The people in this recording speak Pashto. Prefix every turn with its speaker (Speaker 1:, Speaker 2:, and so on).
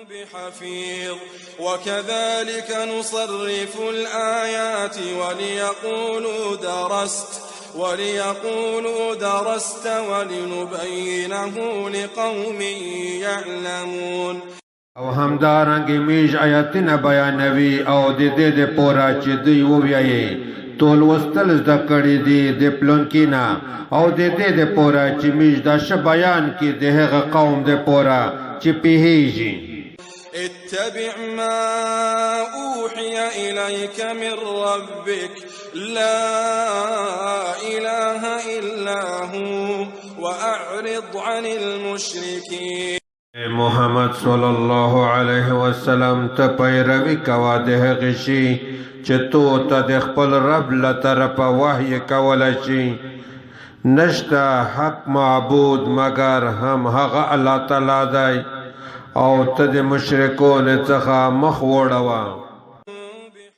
Speaker 1: بحفيظ وكذلك نصرف الآيات وليقولوا درست ولنبينه لقوم يعلمون.
Speaker 2: او همدارنګه میج آیاتونه بیانوي او د دې د پورا چې دوی ووایي ټول وستل زده کړي دي د پلونکینا او د دې د پورا چې میج دا ش بیان کې د هغه قوم د پورا چې پیږي.
Speaker 1: اتبع ما أوحي إليك من ربك لا إله إلا هو وأعرض عن المشركين.
Speaker 2: محمد صلی الله علیه وسلم ته پیروي کوا د هغه شي چې تو ته د خپل رب له طرفه وحی کولی شي. نشته حق معبود مگر هم هغه الله تعالی دی او ته د مشرکون څخه مخ وړوه.